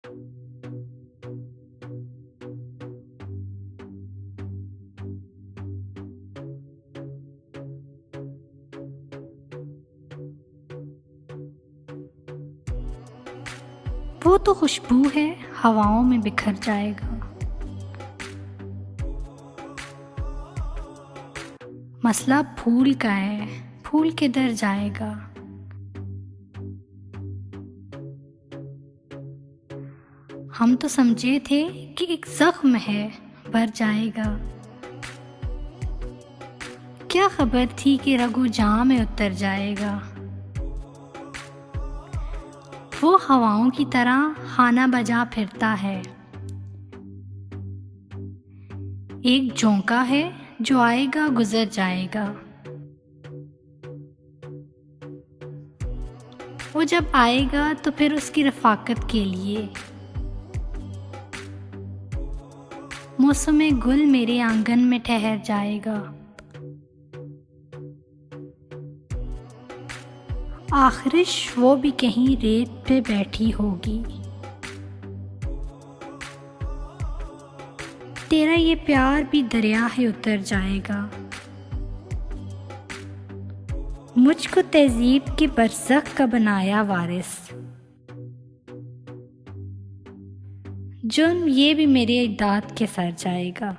वो तो खुशबू है, हवाओं में बिखर जाएगा। मसला फूल का है, फूल किधर जाएगा। हम तो समझे थे कि एक जख्म है, भर जाएगा। क्या खबर थी कि रगो जां में उतर जाएगा। वो हवाओं की तरह खाना बजा फिरता है। एक झोंका है जो आएगा गुजर जाएगा। वो जब आएगा तो फिर उसकी रफाकत के लिए। मौसम गुल मेरे आंगन में ठहर जाएगा। आखिरिश वो भी कहीं रेत पे बैठी होगी। तेरा ये प्यार भी दरिया है उतर जाएगा। मुझको तहजीब के बरसख का बनाया वारिस। जुर्म ये भी मेरे दांत के सर जाएगा।